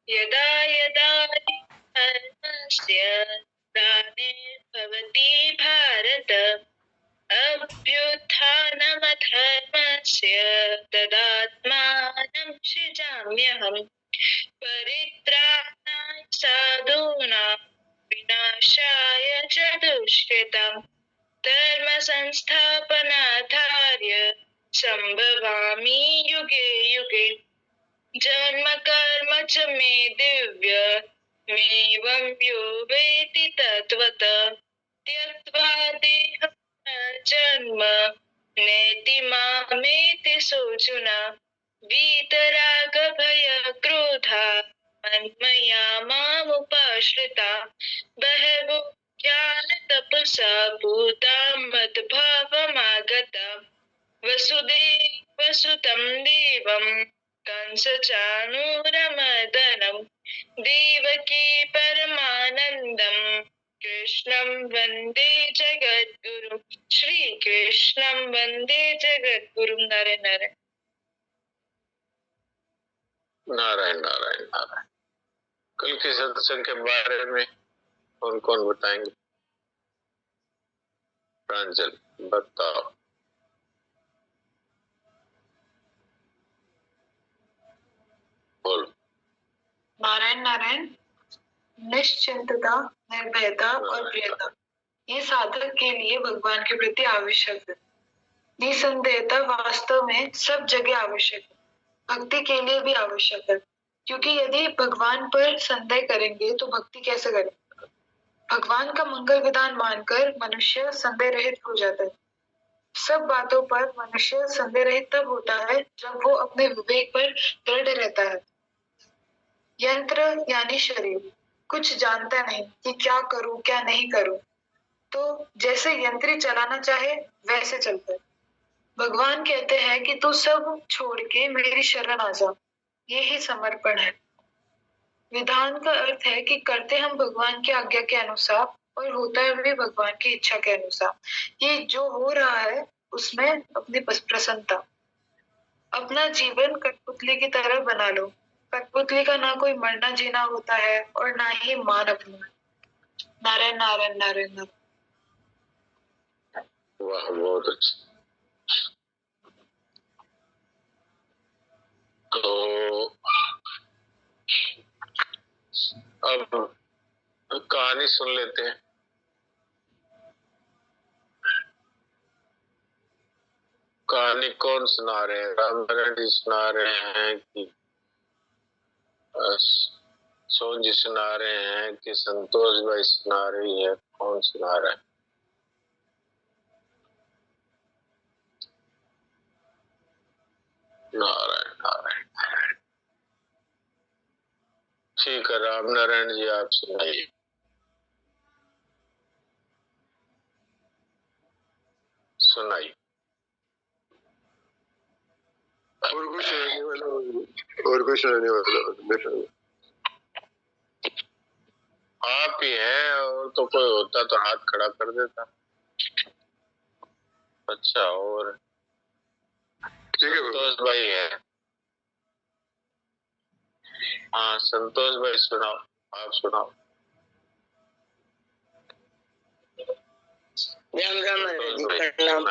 यदा यदा हि धर्मस्य ग्लानिर्भवति भारत अभ्युत्थानमधर्मस्य तदात्मानं सृजाम्यहम् परित्राणाय साधूनां विनाशाय च दुष्कृताम् धर्म संस्थापनार्थाय संभवामि युगे युगे जन्म कर्म च मे दिव्य मेवं यो वेति तत्त्वतः त्यक्त्वा देहं जन्म नेति मामेति सोऽर्जुन वीतरागभयक्रोधा मन्मया मामुपाश्रिता बहवो ज्ञानतपसा भूता मद्भावमागता वसुदेवसुतं देवं कंसचाणूरमर्दनं देवकी परमानन्दं कृष्णं वन्दे जगद्गुरुं श्रीकृष्णं वन्दे जगद्गुरुं नारायण नारायण नारायण नारायण नारायण। कल के सत्संग के बारे में कौन कौन बताएंगे? प्रांजल बताओ। बोलो। नारायण नारायण। निश्चिंतता, निर्भयता और प्रियता ये साधक के लिए भगवान के प्रति आवश्यक है। निसंदेहता वास्तव में सब जगह आवश्यक है, भक्ति के लिए भी आवश्यक है। क्योंकि यदि भगवान पर संदेह करेंगे तो भक्ति कैसे करेंगे? भगवान का मंगल विधान मानकर मनुष्य संदेह रहित हो जाता है। सब बातों पर मनुष्य संदेह रहित तब होता है जब वो अपने विवेक पर दृढ़ रहता है। यंत्र यानी शरीर कुछ जानता नहीं कि क्या करूं क्या नहीं करूं, तो जैसे यंत्री चलाना चाहे वैसे चलता है। भगवान कहते हैं कि तू सब छोड़ के मेरी शरण आ जा, ये ही समर्पण है। विधान का अर्थ है कि करते हम भगवान की आज्ञा के अनुसार और होता है भी भगवान की इच्छा के अनुसार। ये जो हो रहा है उसमें अपनी प्रसन्नता। अपना जीवन कठपुतली की तरह बना लो। कठपुतली का ना कोई मरना जीना होता है और ना ही मान अपना। नारायण नारायण नारायण नारायण। वाह, बहुत अच्छा। तो अब कहानी सुन लेते हैं। कहानी कौन सुना रहे हैं? रामनारायण जी सुना रहे हैं कि सोन जी सुना रहे हैं कि संतोष भाई सुना रही है? कौन सुना रहा है? नारायण नारायण नारायण। ठीक है, रामनारायण जी आप सुनाइए। सुनाइए। और कुछ सुनाने वाला, और कुछ सुनाने वाला आप ही हैं, और तो कोई होता तो हाथ खड़ा कर देता। अच्छा, और ठीक है, संतोष भाई है। हाँ संतोष भाई सुनाओ, आप सुनाओ। राम राम जी, प्रणाम।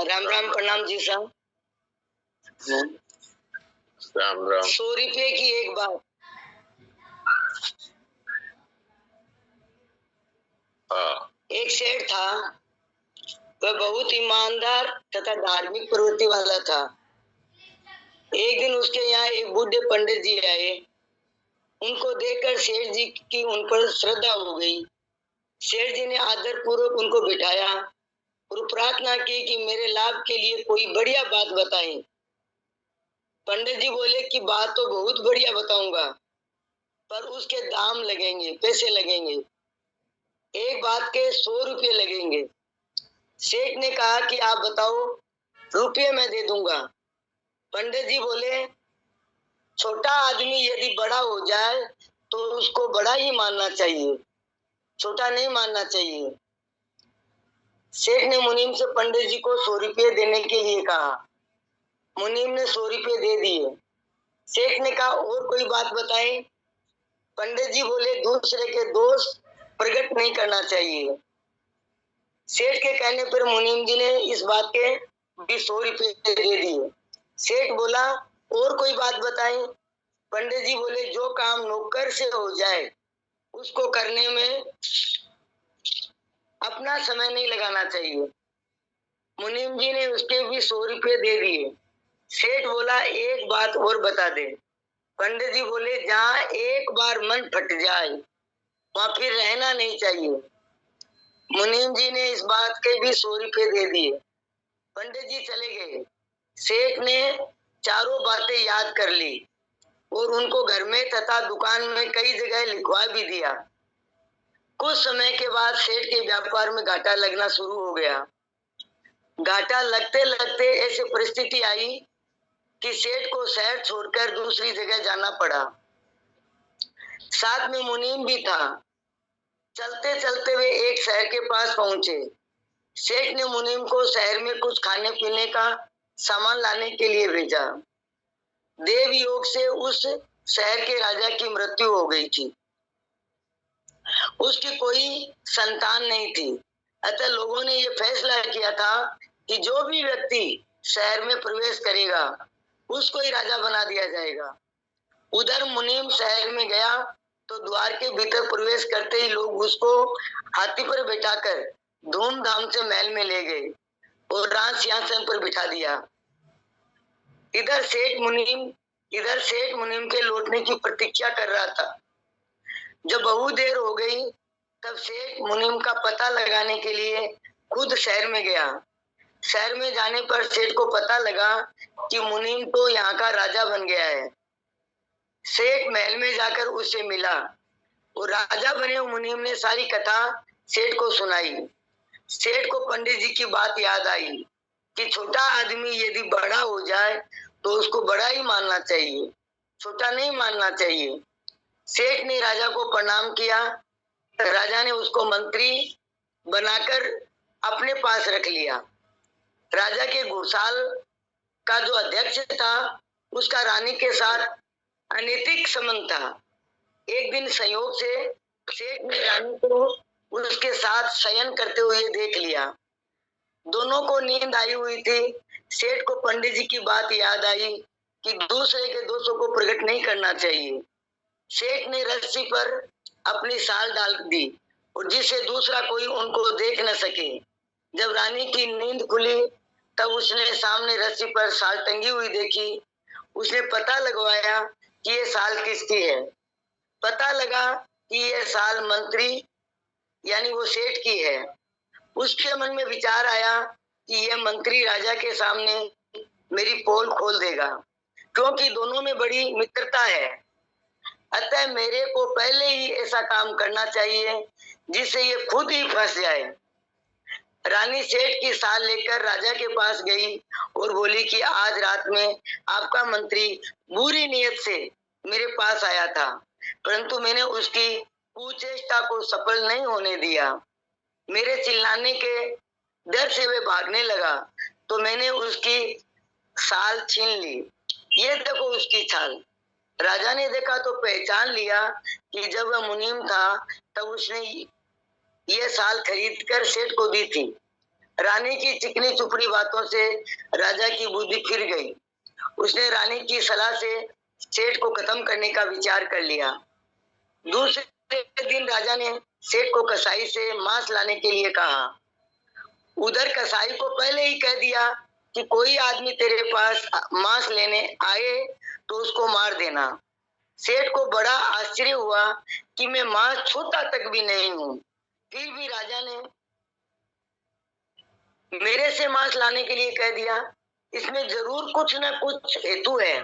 राम राम प्रणाम जी साहब। राम राम। 100 रुपये की एक बात। एक सेठ था, वह बहुत ईमानदार तथा धार्मिक प्रवृत्ति वाला था। एक दिन उसके यहाँ एक बूढ़े पंडित जी आए। उनको देखकर सेठ जी की उन पर श्रद्धा हो गई। सेठ जी ने आदर पूर्वक उनको बिठाया और प्रार्थना की कि मेरे लाभ के लिए कोई बढ़िया बात बताएं। पंडित जी बोले कि बात तो बहुत बढ़िया बताऊंगा, पर उसके दाम लगेंगे, पैसे लगेंगे। एक बात के 100 रुपये लगेंगे। सेठ ने कहा कि आप बताओ, रुपये मैं दे दूंगा। पंडित जी बोले, छोटा आदमी यदि बड़ा हो जाए तो उसको बड़ा ही मानना चाहिए, छोटा नहीं मानना चाहिए। सेठ ने मुनीम से पंडित जी को 100 रुपये देने के लिए कहा। मुनीम ने 100 रुपये दे दिए। सेठ ने कहा और कोई बात बताएं। पंडित जी बोले दूसरे के दोष प्रकट नहीं करना चाहिए। सेठ के कहने पर मुनीम जी ने इस बात के भी 100 रुपये दे दिए। सेठ बोला और कोई बात बताएं। पंडित जी बोले जो काम नौकर से हो जाए उसको करने में अपना समय नहीं लगाना चाहिए। मुनीम जी ने उसके भी 100 रुपये दे दिए। सेठ बोला एक बात और बता दे। पंडित जी बोले जहाँ एक बार मन फट जाए वहां फिर रहना नहीं चाहिए। मुनीम जी ने इस बात के भी 100 रुपये दे दिए। पंडित जी चले गए। सेठ ने चारों बातें याद कर ली और उनको घर में तथा दुकान में कई जगह लिखवा भी दिया। कुछ समय के बाद सेठ के व्यापार में घाटा लगना शुरू हो गया। घाटा लगते लगते ऐसी परिस्थिति आई कि सेठ को शहर छोड़कर दूसरी जगह जाना पड़ा। साथ में मुनीम भी था। चलते चलते वे एक शहर के पास पहुंचे। सेठ ने मुनीम को शहर में कुछ खाने पीने का सामान लाने के लिए भेजा। देव योग से उस शहर के राजा की मृत्यु हो गई थी। उसकी कोई संतान नहीं थी। अतः लोगों ने यह फैसला किया था कि जो भी व्यक्ति शहर में प्रवेश करेगा उसको ही राजा बना दिया जाएगा। उधर मुनीम शहर में गया तो द्वार के भीतर प्रवेश करते ही लोग उसको हाथी पर बैठाकर धूमधाम से महल में ले गए और राज सिंहासन पर बिठा दिया। इधर सेठ मुनीम के लौटने की प्रतीक्षा कर रहा था। जब बहुत देर हो गई तब सेठ मुनीम का पता लगाने के लिए खुद शहर में गया। शहर में जाने पर सेठ को पता लगा कि मुनीम तो यहाँ का राजा बन गया है। सेठ महल में जाकर उससे मिला और राजा बने मुनीम ने सारी कथा सेठ को सुनाई। सेठ को पंडित जी की बात याद आई कि छोटा आदमी यदि बड़ा हो जाए तो उसको बड़ा ही मानना चाहिए, छोटा नहीं मानना चाहिए। सेठ ने राजा को प्रणाम किया। राजा ने उसको मंत्री बनाकर अपने पास रख लिया। राजा के घुड़साल का जो अध्यक्ष था उसका रानी के साथ अनैतिक संबंध था। एक दिन संयोग से सेठ ने रानी को उसके साथ शयन करते हुए देख लिया। दोनों को नींद आई हुई थी। सेठ को पंडित जी की बात याद आई कि दूसरे के दोषों को प्रकट नहीं करना चाहिए। सेठ ने रस्सी पर अपनी साल डाल दी और जिससे दूसरा कोई उनको देख न सके। जब रानी की नींद खुली तब उसने सामने रस्सी पर साल टंगी हुई देखी। उसने पता लगवाया कि ये साल किसकी है। पता लगा कि ये साल मंत्री यानी वो सेठ की है। उसके मन में विचार आया कि यह मंत्री राजा के सामने मेरी पोल खोल देगा, क्योंकि दोनों में बड़ी मित्रता है। अतः मेरे को पहले ही ऐसा काम करना चाहिए जिससे ये खुद ही फंस जाए। रानी सेठ की साल लेकर राजा के पास गई और बोली कि आज रात में आपका मंत्री बुरी नीयत से मेरे पास आया था, परंतु मैंने उसकी कुचेष्टा को सफल नहीं होने दिया। मेरे चिल्लाने के डर से वे भागने लगा तो मैंने उसकी साल छीन ली। ये देखो उसकी छाल। राजा ने देखा तो पहचान लिया कि जब वह मुनीम था तब उसने ये साल खरीद कर सेठ को दी थी। रानी की चिकनी चुपड़ी बातों से राजा की बुद्धि फिर गई। उसने रानी की सलाह से सेठ को खत्म करने का विचार कर लिया। दूसरे दिन राजा ने सेठ को कसाई से मांस लाने के लिए कहा। उधर कसाई को पहले ही कह दिया कि कोई आदमी तेरे पास मांस लेने आए तो उसको मार देना। सेठ को बड़ा आश्चर्य हुआ कि मैं मांस छूता तक भी नहीं हूँ, फिर भी राजा ने मेरे से मांस लाने के लिए कह दिया। इसमें जरूर कुछ न कुछ हेतु है।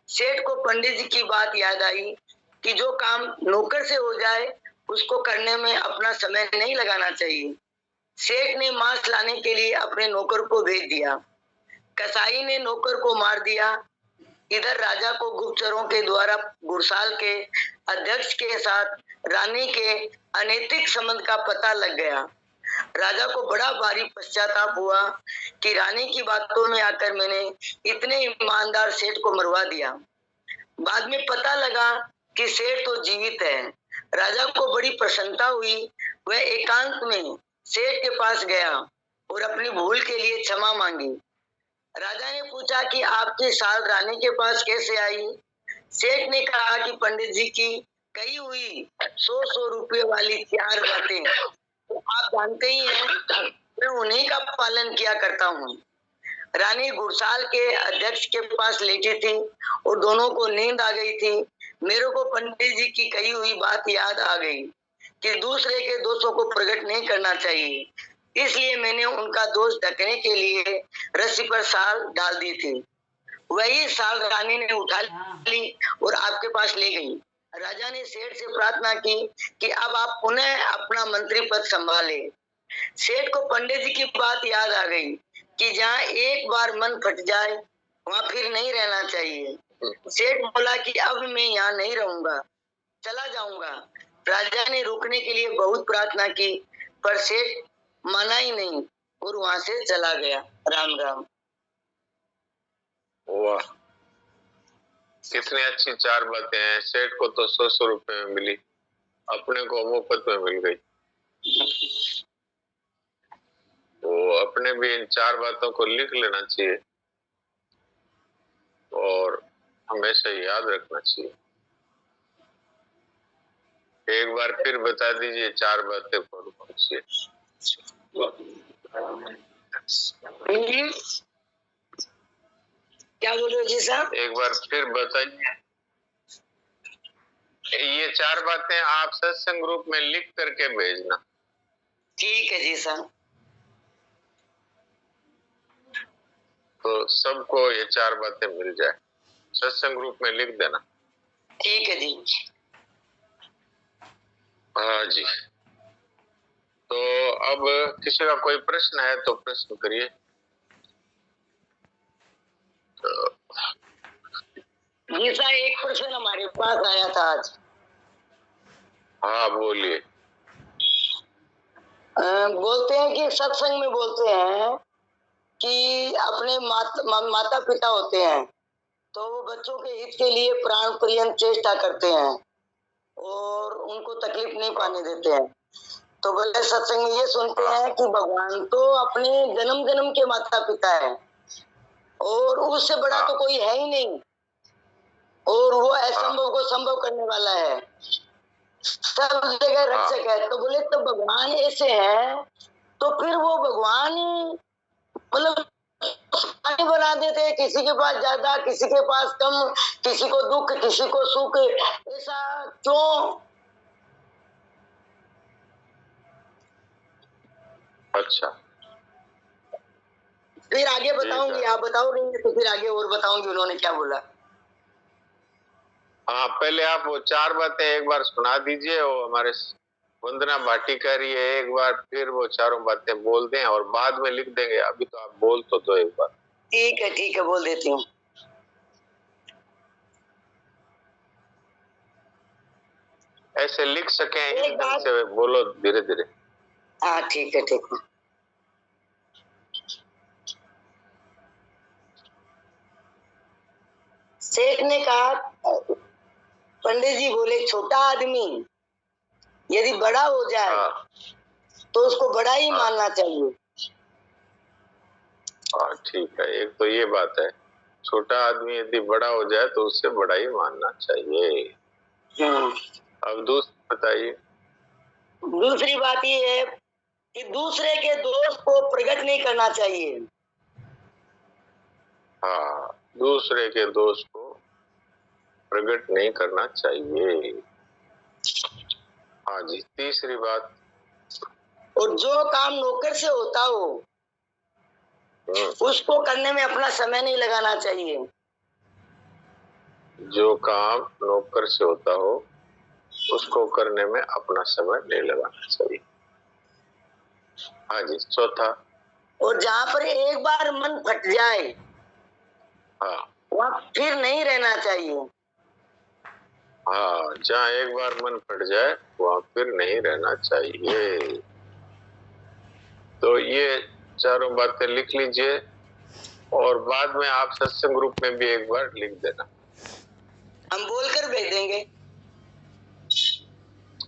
सेठ को पंडित जी की बात याद आई कि जो काम नौकर से हो जाए उसको करने में अपना समय नहीं लगाना चाहिए। सेठ ने मांस लाने के लिए अपने नौकर को भेज दिया। कसाई ने नौकर को मार दिया। इधर राजा को गुप्तचरों के द्वारा घुड़साल के अध्यक्ष के साथ रानी के अनैतिक संबंध का पता लग गया। राजा को बड़ा भारी पश्चाताप हुआ कि रानी की बातों में आकर मैंने इतने ईमानदार सेठ को मरवा दिया। बाद में पता लगा कि सेठ तो जीवित है। राजा को बड़ी प्रसन्नता हुई। वह एकांत में सेठ के पास गया और अपनी भूल के लिए क्षमा मांगी। राजा ने पूछा कि आपकी साल रानी के पास कैसे आई? सेठ ने कहा कि पंडित जी की कही हुई 100 रुपए वाली 4 बातें तो आप जानते ही हैं, मैं उन्हीं का पालन किया करता हूँ। रानी गुड़साल के अध्यक्ष के पास लेटी थी और दोनों को नींद आ गई थी। मेरे को पंडित जी की कही हुई बात याद आ गई कि दूसरे के दोषों को प्रकट नहीं करना चाहिए, इसलिए मैंने उनका दोष ढकने के लिए रस्सी पर साल डाल दी थी। वही साल रानी ने उठा ली और आपके पास ले गई। राजा ने सेठ से प्रार्थना की कि अब आप पुनः अपना मंत्री पद संभाले। सेठ को पंडित जी की बात याद आ गई कि जहाँ एक बार मन फट जाए वहाँ फिर नहीं रहना चाहिए। सेठ बोला कि अब मैं यहाँ नहीं रहूंगा, चला जाऊंगा। राजा ने रुकने के लिए बहुत प्रार्थना की, पर सेठ माना ही नहीं और वहां से चला गया। राम राम। वाह, कितनी अच्छी 4 बातें हैं। सेठ को तो 100 रुपए में मिली, अपने को मुफ्त में मिल गई। तो अपने भी इन 4 बातों को लिख लेना चाहिए और हमेशा याद रखना चाहिए। एक बार फिर बता दीजिए 4 बातें कौन कौन सी है? क्या बोल रहे हो जी साहब? एक बार फिर बताइए। ये 4 बातें आप सत्संग ग्रुप में लिख करके भेजना। ठीक है जी साहब। तो सबको ये 4 बातें मिल जाए। सत्संग ग्रुप में लिख देना। ठीक है जी। हाँ जी। तो अब किसी का कोई प्रश्न है तो प्रश्न करिए। जी साहब, एक प्रश्न हमारे पास आया था आज। हाँ बोलिए। बोलते हैं कि सत्संग में बोलते हैं कि अपने माता पिता होते हैं तो वो बच्चों के हित के लिए प्राण पर्यंत चेष्टा करते हैं और उनको तकलीफ नहीं पाने देते हैं। तो बोले सत्संग में ये सुनते हैं कि भगवान तो अपने जन्म जन्म के माता पिता है और उससे बड़ा तो कोई है ही नहीं और वो असंभव को संभव करने वाला है, सब जगह रक्षक है। तो बोले तो भगवान ऐसे हैं तो फिर वो भगवान मतलब बना देते हैं, किसी के पास ज्यादा किसी के पास कम, किसी को दुख किसी को सुख, ऐसा क्यों? अच्छा, फिर आगे बताऊंगी, आप बताओगे तो फिर आगे और बताऊंगी उन्होंने क्या बोला। हाँ पहले आप वो 4 बातें एक बार सुना दीजिए। वो हमारे वंदना भाटी कर रही है, एक बार फिर वो 4 बातें बोल दें और बाद में लिख देंगे। अभी तो आप बोल तो दो एक बार। ठीक है बोल देती हूँ। ऐसे लिख सके से बोलो धीरे धीरे। हाँ ठीक है। सेठ ने कहा, पंडित जी बोले छोटा आदमी यदि बड़ा हो जाए तो उसको बड़ा ही मानना चाहिए। हाँ ठीक है, एक तो ये बात है, छोटा आदमी यदि बड़ा हो जाए तो उससे बड़ा ही मानना चाहिए। अब दूसरी बताइए। दूसरी बात ये है कि दूसरे के दोष को प्रकट नहीं करना चाहिए। हाँ, दूसरे के दोष को प्रकट नहीं करना चाहिए। हाँ जी, तीसरी बात। और जो काम नौकर से होता हो उसको करने में अपना समय नहीं लगाना चाहिए। जो काम नौकर से होता हो उसको करने में अपना समय नहीं लगाना चाहिए। हाँ जी, चौथा। और जहाँ पर एक बार मन फट जाए वहाँ फिर नहीं रहना चाहिए। हाँ, जहाँ एक बार मन फट जाए वहाँ फिर नहीं रहना चाहिए। तो ये 4 बातें लिख लीजिए और बाद में आप सत्संग ग्रुप में भी एक बार लिख देना। हम बोलकर भेज देंगे।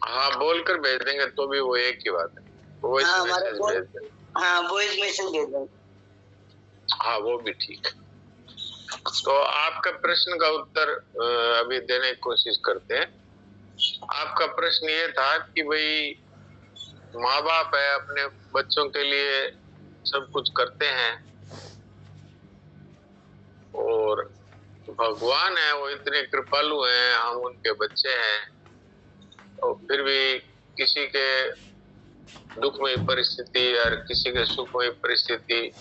हाँ, बोलकर भेज देंगे तो भी वो एक ही बात है, वॉइस हाँ, मैसेज भेज देंगे। हाँ, वॉइस मैसेज भेज देंगे। हाँ, वो भी ठीक है। तो आपका प्रश्न का उत्तर अभी देने की कोशिश करते हैं। आपका प्रश्न ये था कि भाई माँ बाप है, अपने बच्चों के लिए सब कुछ करते हैं, और भगवान है वो इतने कृपालु हैं, हम उनके बच्चे हैं, और फिर भी किसी के दुखमय परिस्थिति और किसी के सुखमय परिस्थिति,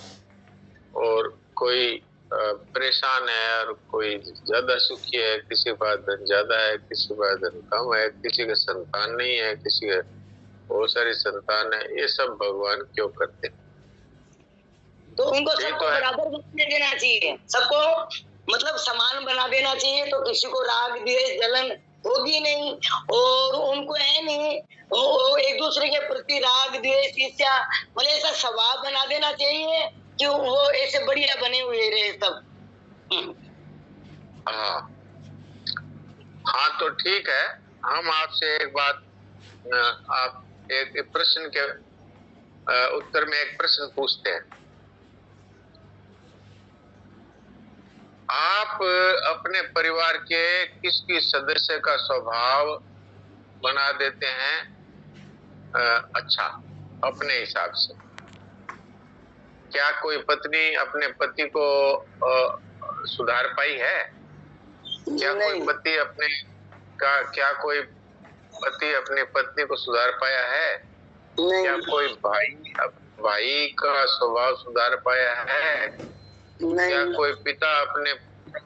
और कोई परेशान है और कोई ज्यादा सुखी है, किसी के पास धन ज्यादा है, किसी के पास धन कम है, किसी के संतान नहीं है, किसी के बहुत सारी संतान है, ये सब भगवान क्यों करते हैं? तो उनको ये सबको तो है। बराबर बना देना चाहिए, सबको मतलब समान बना देना चाहिए, तो किसी को राग द्वेष जलन होगी नहीं, और उनको है नहीं वो एक दूसरे के प्रति राग द्वेष ईर्ष्या मतलब ऐसा स्वभाव बना देना चाहिए कि वो ऐसे बढ़िया बने हुए रहे सब। हाँ हाँ, तो ठीक है। हम आपसे एक बात, आप एक प्रश्न के उत्तर में एक प्रश्न पूछते हैं। आप अपने परिवार के किसकी सदस्य का स्वभाव बना देते हैं अच्छा अपने हिसाब से? क्या कोई पत्नी अपने पति को सुधार पाई है? क्या कोई पति अपने क्या कोई पति अपने पत्नी को सुधार पाया है? क्या कोई भाई का स्वभाव सुधार पाया है? क्या कोई पिता अपने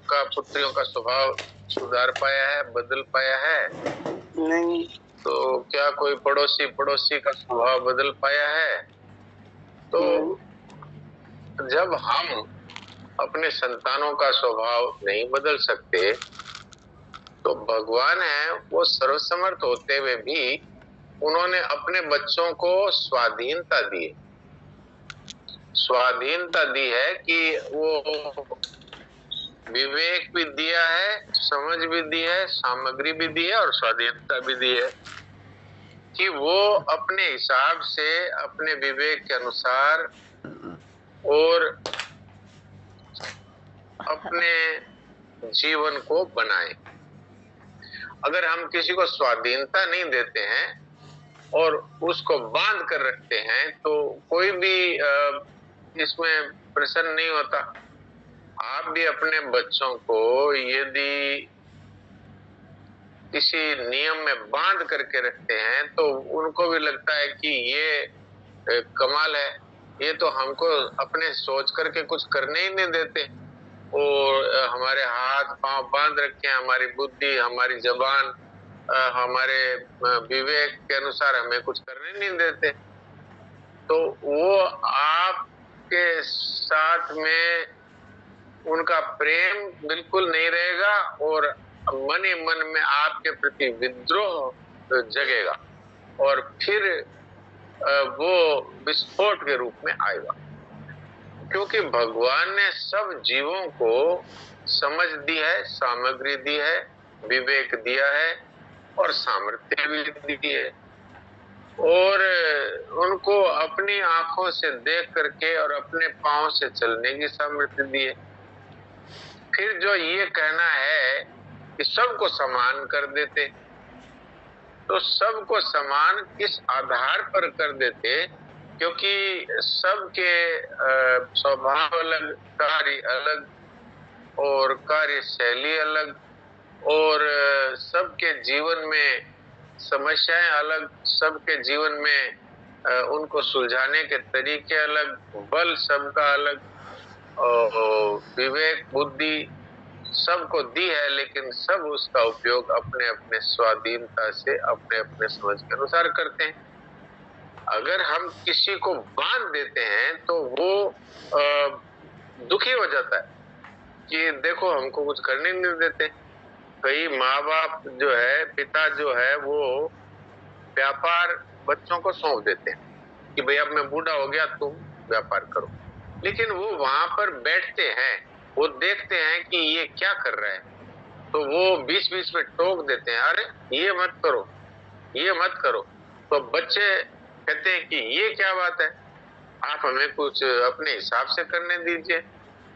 पुत्रियों का स्वभाव सुधार पाया है, बदल पाया है? नहीं। तो क्या कोई पड़ोसी का स्वभाव बदल पाया है? तो जब हम अपने संतानों का स्वभाव नहीं बदल सकते, तो भगवान है वो सर्वसमर्थ होते हुए भी उन्होंने अपने बच्चों को स्वाधीनता दी है कि वो विवेक भी दिया है, समझ भी दी है, सामग्री भी दी है, और स्वाधीनता भी दी है कि वो अपने हिसाब से अपने विवेक के अनुसार और अपने जीवन को बनाए। अगर हम किसी को स्वाधीनता नहीं देते हैं और उसको बांध कर रखते हैं, तो कोई भी इसमें प्रसन्न नहीं होता। आप भी अपने बच्चों को यदि किसी नियम में बांध करके रखते हैं, तो उनको भी लगता है कि ये कमाल है, ये तो हमको अपने सोच करके कुछ करने ही नहीं देते, और हमारे हाथ पांव बांध रखे हैं, हमारी बुद्धि, हमारी जबान, हमारे विवेक के अनुसार हमें कुछ करने नहीं देते। तो वो आपके साथ में उनका प्रेम बिल्कुल नहीं रहेगा, और मन ही मन में आपके प्रति विद्रोह जगेगा, और फिर वो विस्फोट के रूप में आएगा। क्योंकि भगवान ने सब जीवों को समझ दी है, सामग्री दी है, विवेक दिया है, और सामर्थ्य भी दी है, और उनको अपनी आंखों से देख करके और अपने पांव से चलने की सामर्थ्य दी है। फिर जो ये कहना है कि सबको समान कर देते, तो सबको समान किस आधार पर कर देते? क्योंकि सबके स्वभाव अलग, कार्य अलग, और कार्यशैली अलग, और सबके जीवन में समस्याएं अलग, सबके जीवन में उनको सुलझाने के तरीके अलग, बल सबका अलग, और विवेक बुद्धि सबको दी है, लेकिन सब उसका उपयोग अपने अपने स्वाधीनता से, अपने अपने समझ के अनुसार करते हैं। अगर हम किसी को बांध देते हैं तो वो दुखी हो जाता है कि देखो हमको कुछ करने नहीं देते। कई माँ बाप जो है, पिता जो है, वो व्यापार बच्चों को सौंप देते हैं कि भाई अब मैं बूढ़ा हो गया, तुम व्यापार करो। लेकिन वो वहां पर बैठते हैं, वो देखते हैं कि ये क्या कर रहा है, तो वो बीच बीच में टोक देते हैं, अरे ये मत करो, ये मत करो। तो बच्चे कहते हैं कि ये क्या बात है, आप हमें कुछ अपने हिसाब से करने दीजिए।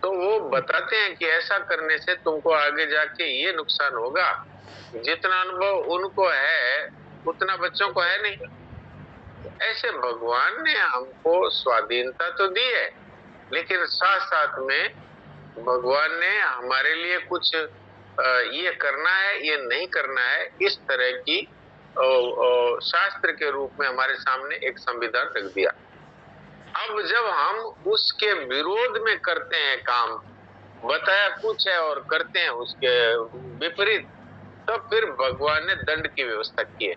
तो वो बताते हैं कि ऐसा करने से तुमको आगे जाके ये नुकसान होगा, जितना अनुभव उनको है उतना बच्चों को है नहीं। ऐसे भगवान ने हमको स्वाधीनता तो दी है, लेकिन साथ साथ में भगवान ने हमारे लिए कुछ ये करना है, ये नहीं करना है, इस तरह की शास्त्र के रूप में हमारे सामने एक संविधान रख दिया। अब जब हम उसके विरोध में करते हैं काम, बताया कुछ है और करते हैं उसके विपरीत, तो फिर भगवान ने दंड की व्यवस्था की है।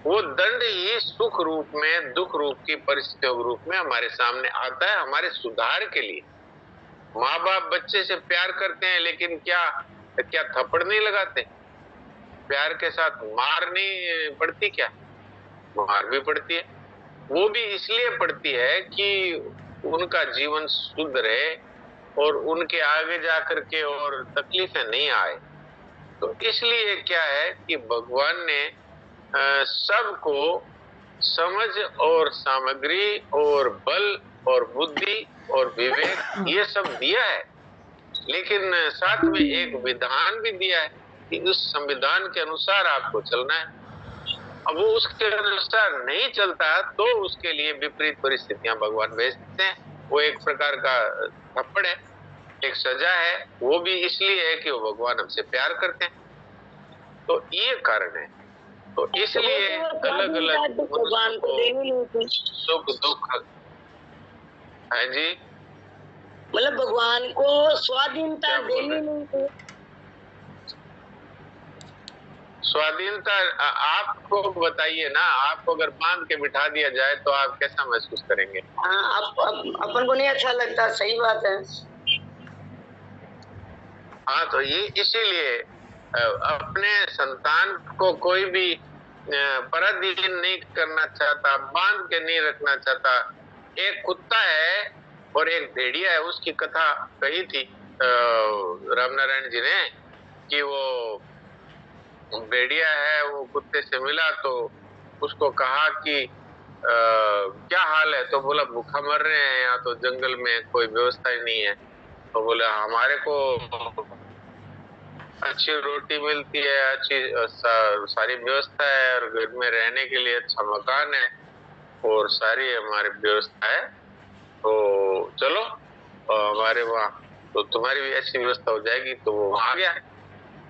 वो दंड ही सुख रूप में, दुख रूप की परिस्थितियों के रूप में हमारे सामने आता है, हमारे सुधार के लिए। माँ बाप बच्चे से प्यार करते हैं, लेकिन क्या थप्पड़ नहीं लगाते? प्यार के साथ मार नहीं पड़ती क्या? मार भी पड़ती है। वो भी इसलिए पड़ती है कि उनका जीवन शुद्ध रहे और उनके आगे जाकर के और तकलीफें नहीं आए। तो इसलिए क्या है कि भगवान ने सबको समझ और सामग्री और बल और बुद्धि और विवेक ये सब दिया है, लेकिन साथ में एक विधान भी दिया है कि उस संविधान के अनुसार आपको चलना है। अब वो उसके अनुसार नहीं चलता तो उसके लिए विपरीत परिस्थितियां भगवान भेजते हैं। वो एक प्रकार का थप्पड़ है, एक सजा है, वो भी इसलिए है कि वो भगवान हमसे प्यार करते हैं। तो ये कारण है। तो इसलिए अलग अलग भगवान को सुख दुख है जी, मतलब भगवान को स्वाधीनता देनी नहीं थी। स्वाधीनता आपको बताइए ना, आपको अगर बांध के बिठा दिया जाए तो आप कैसा महसूस करेंगे? हाँ, अपन को नहीं अच्छा लगता, सही बात है। हाँ, तो ये इसीलिए अपने संतान को कोई भी पराधीन नहीं करना चाहता, बांध के नहीं रखना चाहता। एक कुत्ता है और एक भेड़िया है, उसकी कथा कही थी रामनारायण जी ने कि वो भेड़िया है, वो कुत्ते से मिला तो उसको कहा कि क्या हाल है? तो बोला भूखा मर रहे हैं, यहाँ तो जंगल में कोई व्यवस्था ही नहीं है। तो बोला हमारे को अच्छी रोटी मिलती है, अच्छी सारी व्यवस्था है और घर में रहने के लिए अच्छा मकान है और सारी हमारी व्यवस्था है, तो चलो हमारे वहाँ, तो तुम्हारी भी ऐसी व्यवस्था हो जाएगी। तो वो वहाँ गया,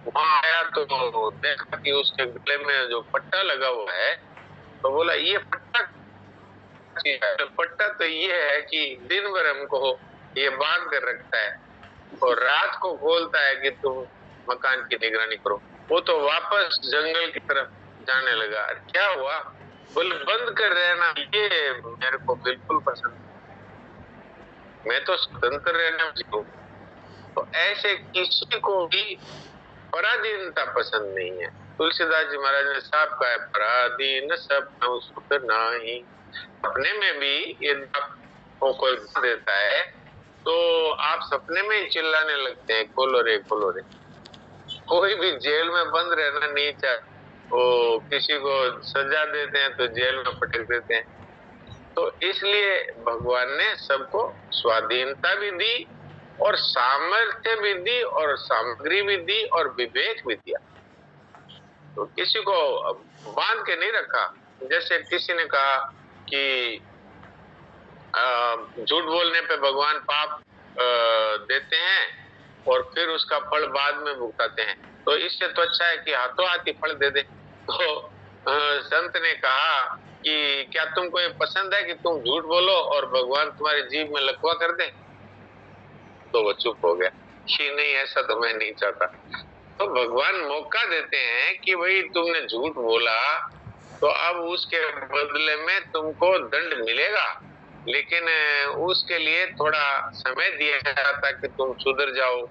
वहाँ आया तो देखा कि उसके गले में जो पट्टा लगा हुआ है, तो बोला ये पट्टा तो पट्टा तो ये है कि दिन भर हमको ये बांध कर रखता है और रात को खोलता है कि तुम मकान की निगरानी करो। वो तो वापस जंगल की तरफ जाने लगा। क्या हुआ? बोले बंद कर रहना, ये मेरे को बिल्कुल पसंद, मैं तो स्वतंत्र रहना चाहूँ। तो ऐसे किसी को भी पराधीनता पसंद नहीं है। तुलसीदास जी महाराज ने साफ कहा है, पराधीन सपनों सुख नाही। सपने में भी यदि आपको कोई देता है तो आप सपने में ही चिल्लाने लगते हैं, खोलो रे खोलो रे। कोई भी जेल में बंद रहना नहीं चाहता, वो किसी को सजा देते हैं तो जेल में पटक देते हैं। तो इसलिए भगवान ने सबको स्वाधीनता भी दी और सामर्थ्य भी दी और सामग्री भी दी और विवेक भी दिया। तो किसी को बांध के नहीं रखा। जैसे किसी ने कहा कि झूठ बोलने पे भगवान पाप देते हैं और फिर उसका फल बाद में भुगताते हैं, तो इससे तो अच्छा है कि हाथों हाथ ही फल दे दे। तो संत ने कहा कि क्या तुमको ये पसंद है कि तुम झूठ बोलो और भगवान तुम्हारी जीभ में लकवा कर दे? तो वो चुप हो गया कि नहीं, ऐसा तो मैं नहीं चाहता। तो भगवान मौका देते हैं कि भाई तुमने झूठ बोला तो अब उसके बदले में तुमको दंड मिलेगा, लेकिन उसके लिए थोड़ा समय दिया जाता कि तुम सुधर जाओ,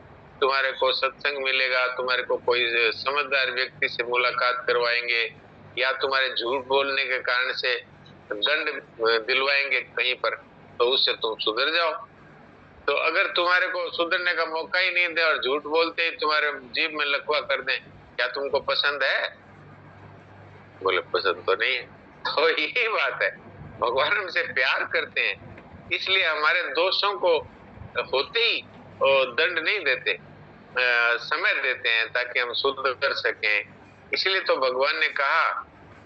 तुम्हारे को सत्संग मिलेगा, तुम्हारे को कोई समझदार व्यक्ति से मुलाकात करवाएंगे या तुम्हारे झूठ बोलने के कारण से दंड दिलवाएंगे कहीं पर, तो उससे तुम सुधर जाओ। तो अगर तुम्हारे को सुधरने का मौका ही नहीं दे और झूठ बोलते ही तुम्हारे जीभ में लकवा कर दें, क्या तुमको पसंद है? बोले पसंद तो नहीं है। तो यही बात है, भगवान हमसे प्यार करते हैं, इसलिए हमारे दोषों को होते ही दंड नहीं देते, समय देते हैं ताकि हम शुद्ध कर सकें। इसलिए तो भगवान ने कहा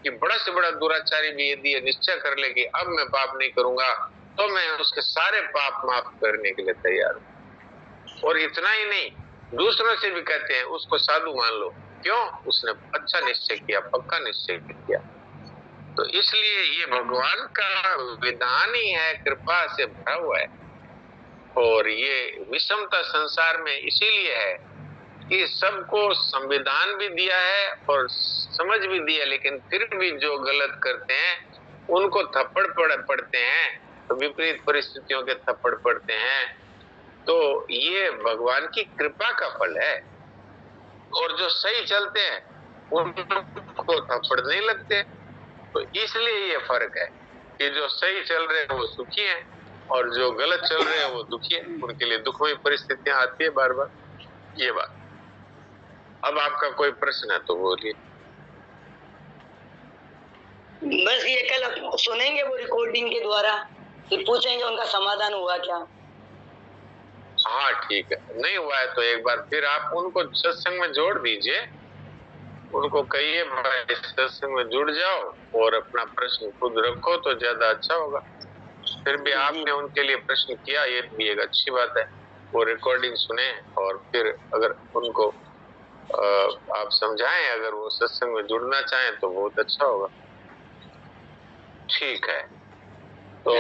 कि बड़ा से बड़ा दुराचारी भी यदि निश्चय कर ले कि अब मैं पाप नहीं करूंगा, तो मैं उसके सारे पाप माफ करने के लिए तैयार हूं। और इतना ही नहीं, दूसरों से भी कहते हैं उसको साधु मान लो। क्यों? उसने अच्छा निश्चय किया, पक्का निश्चय किया। तो इसलिए ये भगवान का विधान ही है, कृपा से भरा हुआ है। और ये विषमता संसार में इसीलिए है कि सबको संविधान भी दिया है और समझ भी दिया, लेकिन फिर भी जो गलत करते हैं उनको थप्पड़ पड़ते हैं, तो विपरीत परिस्थितियों के थप्पड़ पड़ते हैं। तो ये भगवान की कृपा का फल है। और जो सही चलते हैं उनको थप्पड़ नहीं लगते। तो इसलिए ये फर्क है कि जो सही चल रहे हैं वो सुखी हैं और जो गलत चल रहे हैं वो दुखी हैं। उनके लिए दुखमय परिस्थितियां आती है बार बार। ये बात। अब आपका कोई प्रश्न है तो बोलिए। बस ये कल सुनेंगे वो रिकॉर्डिंग के द्वारा, फिर पूछेंगे उनका समाधान हुआ क्या। हाँ ठीक है, नहीं हुआ है तो एक बार फिर आप उनको सत्संग में जोड़ दीजिए, उनको कहिए भाई सत्संग में जुड़ जाओ और अपना प्रश्न खुद रखो तो ज्यादा अच्छा होगा। फिर भी आपने उनके लिए प्रश्न किया, ये भी एक अच्छी बात है। वो रिकॉर्डिंग सुने और फिर अगर उनको आप समझाएं, अगर वो सत्संग में जुड़ना चाहें तो बहुत अच्छा होगा। ठीक है, तो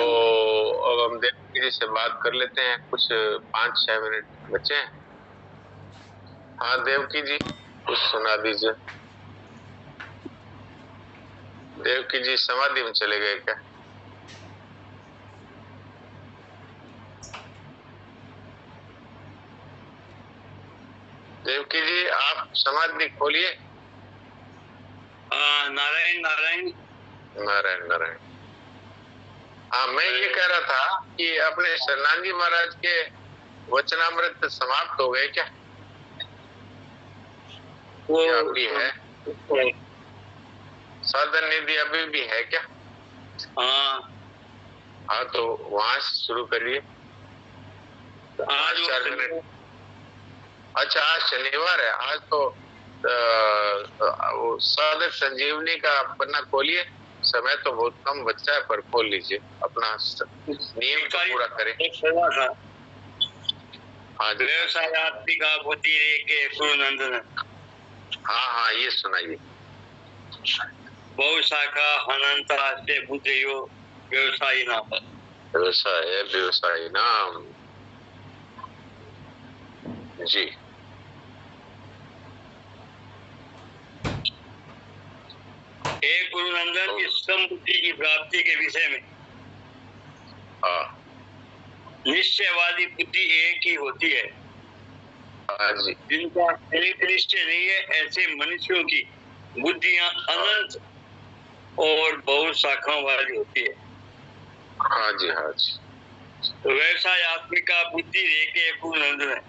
अब हम देवकी जी से बात कर लेते हैं। कुछ 5-6 मिनट बचे हैं। हाँ देवकी जी, कुछ सुना दीजिए। देवकी जी समाधि में चले गए क्या? देवकी जी आप समाधि खोलिए। नारायण नारायण नारायण नारायण। हाँ, मैं ये कह रहा था कि अपने शरणानंद जी महाराज के वचनामृत समाप्त हो गए क्या? वो अभी है? साधन निधि अभी भी है क्या? हाँ तो वहां से शुरू करिए। 5-4 मिनट। अच्छा आज शनिवार है, आज तो वो साधक संजीवनी का पन्ना खोलिए। समय तो बहुत कम बच्चा है पर खोल लीजिए, अपना नियम तो पूरा करें। हाँ व्यवसायिका बुद्धि रे के गुरुनंदन। हाँ ये सुनाइए। बहु शाखा अनंत आस्ते बुद्धयो व्यवसायी नाम। व्यवसायी नाम जी। एक गुरुनंदन की संपत्ति की प्राप्ति के विषय में निश्चयवादी बुद्धि एक ही होती है। जिनका एक निश्चय नहीं है, ऐसे मनुष्यों की बुद्धियां अनंत और बहुत शाखाओं वाली होती है। हाँ जी। तो व्यवसाय आत्मिका बुद्धि रेखे गुरुनंदन है।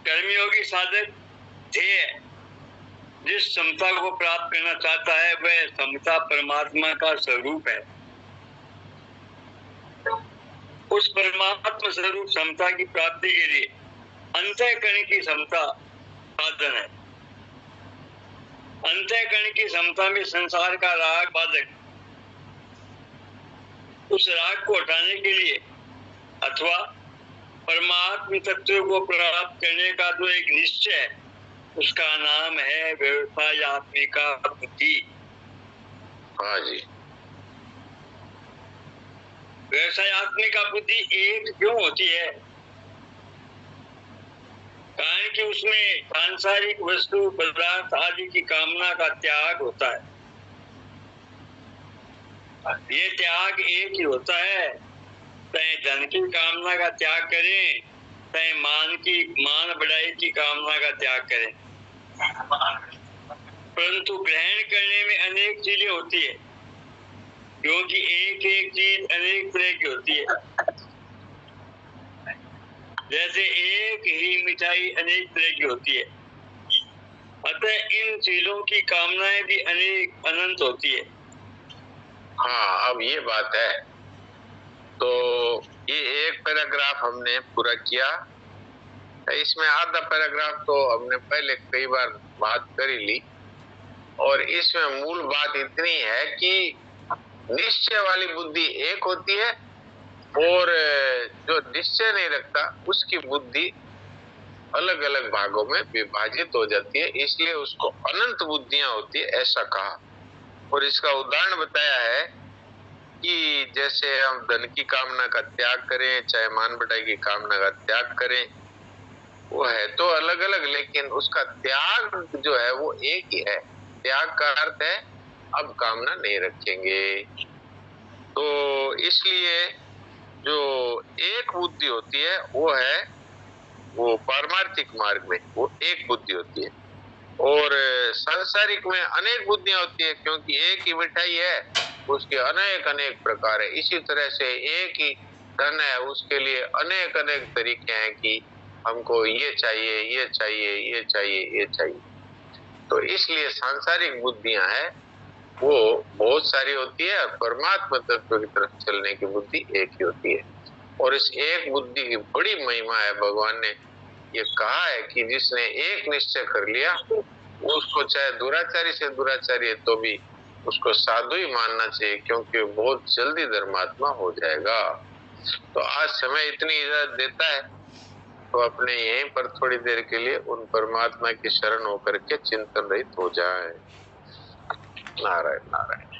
कर्मयोगी साधक ध्येय जिस समता को प्राप्त करना चाहता है वह समता परमात्मा का स्वरूप है। उस परमात्मा स्वरूप समता की प्राप्ति के लिए अंतःकरण की समता साधन है। अंतःकरण की समता में संसार का राग बाधक, उस राग को हटाने के लिए अथवा परमात्म तत्व को प्राप्त करने का जो एक निश्चय है, उसका नाम है व्यवसाय आत्मिका बुद्धि। हाँ जी। व्यवसाय आत्मिका बुद्धि एक क्यों होती है? कारण कि उसमें सांसारिक वस्तु पदार्थ आदि की कामना का त्याग होता है। ये त्याग एक ही होता है। चाहे धन की कामना का त्याग करें, चाहे मान बढ़ाई की कामना का त्याग करें, परंतु ग्रहण करने में अनेक चीजें होती है, क्योंकि एक एक चीज अनेक तरह की होती है। जैसे एक ही मिठाई अनेक तरह की होती है, अतः इन चीजों की कामनाएं भी अनेक अनंत होती है। हाँ, अब ये बात है। तो ये एक पैराग्राफ हमने पूरा किया। इसमें आधा पैराग्राफ तो हमने पहले कई बार बात कर ही ली, और इसमें मूल बात इतनी है कि निश्चय वाली बुद्धि एक होती है, और जो निश्चय नहीं रखता उसकी बुद्धि अलग अलग भागों में विभाजित हो जाती है, इसलिए उसको अनंत बुद्धियां होती है, ऐसा कहा। और इसका उदाहरण बताया है कि जैसे हम धन की कामना का त्याग करें, चाहे मान बढ़ाई की कामना का त्याग करें, वो है तो अलग अलग, लेकिन उसका त्याग जो है वो एक ही है। त्याग का अर्थ है अब कामना नहीं रखेंगे। तो इसलिए जो एक बुद्धि होती है वो पारमार्थिक मार्ग में वो एक बुद्धि होती है, और सांसारिक में अनेक बुद्धियां होती है, क्योंकि एक ही मिठाई है, उसके अनेक अनेक प्रकार है। इसी तरह से एक ही धन है, उसके लिए अनेक अनेक तरीके हैं कि हमको ये चाहिए, ये चाहिए, ये चाहिए, ये चाहिए। तो इसलिए सांसारिक बुद्धियां हैं वो बहुत सारी होती है, और परमात्मा तत्व की तरफ चलने की बुद्धि एक ही होती है। और इस एक बुद्धि की बड़ी महिमा है। भगवान ने ये कहा है कि जिसने एक निश्चय कर लिया, उसको चाहे दुराचारी से दुराचारी है तो भी उसको साधु ही मानना चाहिए, क्योंकि बहुत जल्दी धर्मात्मा हो जाएगा। तो आज समय इतनी इजाजत देता है, तो अपने यहीं पर थोड़ी देर के लिए उन परमात्मा की शरण होकर के चिंतन रहित हो जाए। नारायण नारायण।